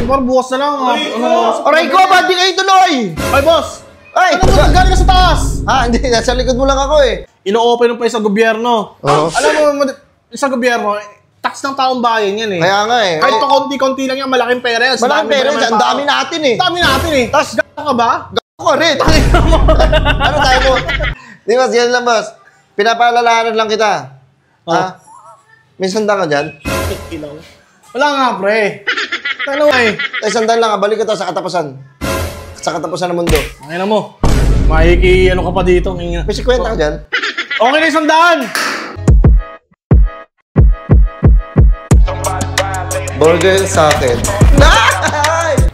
par bukas na lang. Aray ko, ba't di kayo tuloy? Ay, boss! Ay! Ano mo, galing ka sa taas? Hindi, nasa likod mo lang ako eh. Ino-open mo pa sa gobyerno. Oo. Alam mo, sa gobyerno, tax ng taong bayan yan eh. Kaya nga eh. Kahit pa konti-konti lang yan, malaking pera yan. Malaking pera yan, ang dami natin eh. Dami natin eh. Tas, Gano'n ka ba? Gano'n ka rin. Ano tayo mo? Di ba, yan lang boss. Pinapaalalahanan lang kita. Ha? May sanda ka dyan? Wala nga, pre. Ano eh? Sandal lang, balik ka to sa katapusan. Sa katapusan ng mundo. Ang ina mo. Makiki, ano ka pa dito? May 50 ka dyan? Okay na 100! Burger sa akin.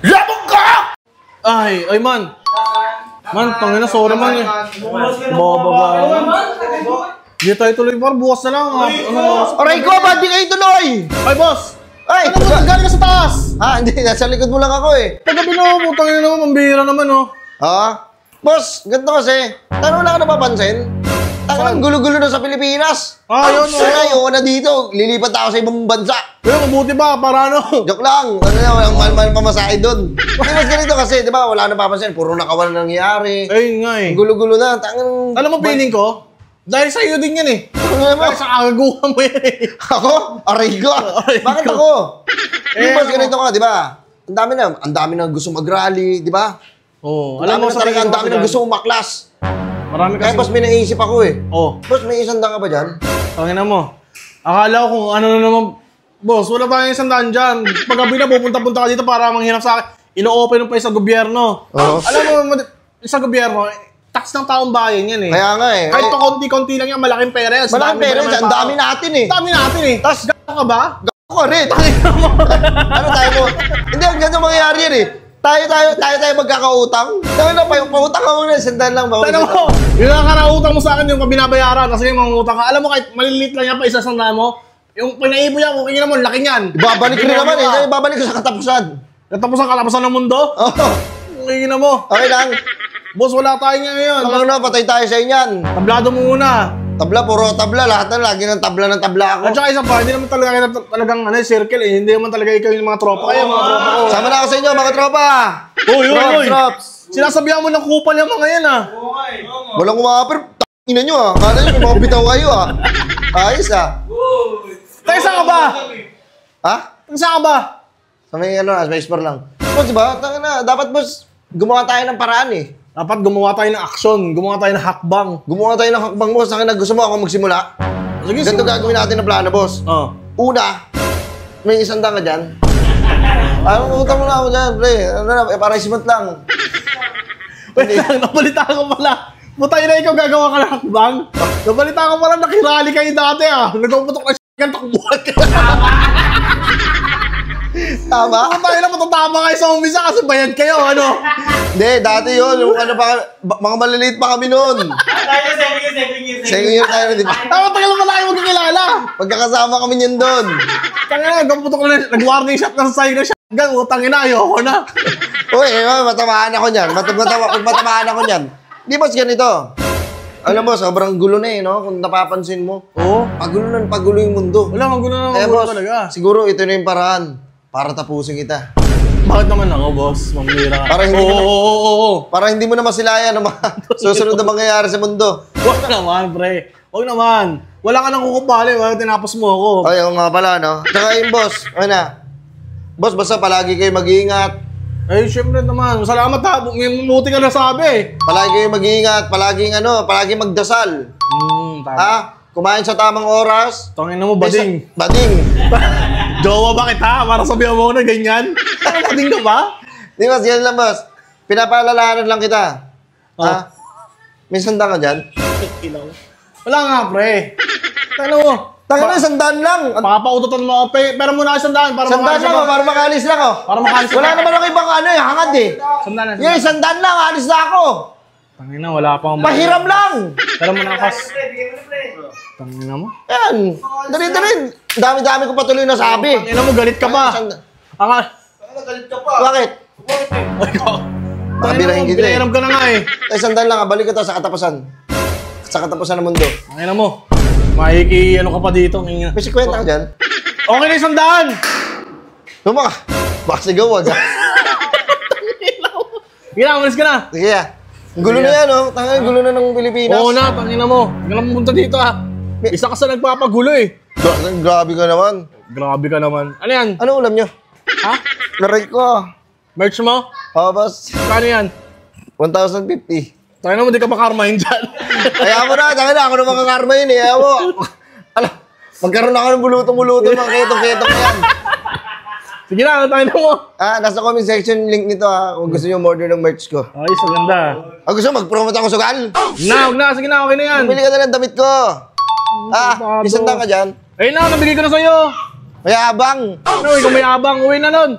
Labog ka! Ay, man. Man, tangina, sorry man eh. Bababa. Hindi tayo tuloy, par. Bukas na lang. Aray ko, ba't di kayo tuloy? Ay, boss! Ay! Ano mo, galing ka sa taas? Hindi, nasa likod mo lang ako eh. Pagkabi na mo, tangina naman, mambihira naman oh. Boss, ganito kasi. Tanong lang ka napapansin? Tanong gulo-gulo na sa Pilipinas. Yun oh. Ayoko na dito. Lilipat ako sa ibang bansa. Pero mabuti ba, para ano? Joke lang. Walang mahal-mahal pamasahe doon. Hindi mas ganito kasi, di ba, wala na papansin. Puro nakawan na nangyayari. Ayun nga eh. Gulo-gulo na. Alam mo, feeling ko? Dahil sa iyo din yan eh. Dahil sa kagaguhan mo yan eh. Ako? Aray ko. Bakit ako? Hindi mas ganito ka, di ba? Ang dami na gusto mag-rally, di ba? Oo. Alam mo talaga, ang dami na gusto umaklas. Marami kasi. Kaya boss, may naisip ako eh. Boss, may 100 ka ba dyan? Tangina mo. Akala ko kung ano na naman. Boss, wala tayong 100 dyan. Paggabi na, pupunta-punta ka dito para manghirap sa akin. Ino-open mo pa sa gobyerno. Alam mo, sa gobyerno, tax ng taong bayan yan eh. Kaya nga eh. Kahit pa konti-konti lang yan, malaking pera yan. Malaking pera yan, ang dami natin eh. Dami natin eh. Tas, gano'n ka ba? Gano'n ka rin. Ano tayo mo? Hindi, ang gano'n mangyayari yan eh. Tayo magkakautang. Tayo na, pautang ka muna, sandal lang. Tayo mo, yung nakarautang mo sa akin yung binabayaran kasi yung mangutang ka. Alam mo, kahit maliliit lang yan pa isasandaan mo, yung pinaibo yan, kung kanya naman, laki niyan. Ibabalik ko rin naman eh. Ibabalik ko sa katapusan. Katapusan ng mundo? Oo. Kung mo. Okay lang. Boss, wala tayo nga ngayon. Alam na, patay tayo sa inyan. Tablado mo muna. Tabla, puro tabla. Lahat na, lagi ng tabla ako. At saka isa pa, hindi naman talagang circle eh. Hindi naman talaga ikaw yung mga tropa. Kaya mga tropa ko. Sama na ako sa inyo, mga tropa. Uy. Sinasabihan mo ng kupal yung mga yan ah. Walang kumapir. Ina nyo ah. Kala nyo, may mga bitaw kayo ah. Ayos ah. Tayo saan ka ba? Ha? Tayo saan ka ba? Sa may space bar lang. Boss, diba? Dapat boss, gumawa tayo ng paraan eh. Dapat gumawa tayo ng aksyon, gumawa tayo ng hakbang. Gumawa tayo ng hakbang, boss. Akin na gusto mo ako magsimula. Sige, ganito gagawin natin ng plano, boss. Una, may 100 ka dyan. Utang mo na ako dyan, pre. Para simot lang. Wait lang, nabalita ko pala. Butay na ikaw gagawa ka ng hakbang. Nabalita ko pala, nakirali kayo dati ah. Nagpuputok na s***kan, takbuhan ka. Tama? Tayo na matatama kayo sa umpisa kasi bayad kayo, ano? Hindi, dati yun. Yung ano pa, mga maliliit pa kami noon. Second year tayo, di ba? Tayo pala kayo magkakilala. Pagkakasama kami niyan doon. Tanga na, gaputok na, nag-warning shot na sa side na shotgun. Utangin na, ayoko na. Uy, matamaan ako niyan. Matamaan ako niyan. Di ba ganito? Alam mo, sobrang gulo na eh, no? Kung napapansin mo. Oo. Pagulo yung mundo. Wala, magulo na magulo talaga. Siguro ito na yung paraan para tapusin kita. Bakit naman ako, boss? Mamira ka. Para hindi mo na masilayan ang mga susunod na mangyayari sa mundo. Huwag naman, pre. Huwag naman. Wala ka nang kukupali. Wala tinapos mo ako. Ay, nga pala, no? Tsaka yung boss, ano na? Boss, basta palagi kayo mag-iingat. Ay, syempre naman. Salamat ha. Mabuti ka na sabi. Palagi kayo mag-iingat. Palagi magdasal. Tama. Ha? Kumain sa tamang oras. Tangin na mo, bading. Bading. Jowa bakit ha? Para sabihan mo na ganyan? Bading ka ba? Di ba, yan lang boss. Pinapaalalahanan lang kita. Ha? May 100 ka dyan? Wala nga, pre. Ano mo? Tangin na, 100 lang. Papautotan mo ako. Pero muna 100 para 100 lang, para makalis lang oh. Para makalis wala naman ako ibang hangad eh. 100 Yung 100 lang, alis na ako. Tangina, wala pa akong pahiram lang. Pero muna kas. Tangina mo? Yan. Dali. Dami-dami ko patuloy na sabi. Tangina mo, galit ka ba? Galit ka pa. Bakit? Pabirahin kita eh. Pinahiram ka na nga eh. Ay, 100 lang, balik ko to sa katapusan. Sa katapusan ng mundo. Tangina mo. Ano ka pa dito? May 50 ka dyan? Okay na 100! Luma ka. Baksigaw, wag. Sige na, umalis ka na. Sige ah. Ang gulo na yan, oh. Tanga, ang gulo na ng Pilipinas. Oo na, tangina mo. Huwag ka na pumunta dito ah. Isa ka sa nagpapagulo eh. Grabe ka naman. Grabe ka naman. Ano yan? Ano ulam nyo? Ha? Naray ko. Merch mo? Oo, boss. Kano yan? 1,050. Tangina mo, di ka pa karmahin dyan. Kaya mo na, tanga na. Ako na makakarma yun eh. Kaya mo. Alam, magkaroon ako ng bulutong-bulutong mga ketong-ketong na yan. Sige na, tangina mo. Nasa comment section link nito ha. Kung gusto nyo order ng merch ko. Ay, sa ganda. Gusto mag-promote ako sugal? Huwag na, sige na, okay na yan. Bili ka na ng damit ko. Isang ka dyan. Ayun na, nabigay ko na sa'yo. Mayabang. Ano, ikaw may abang, uwi na nun.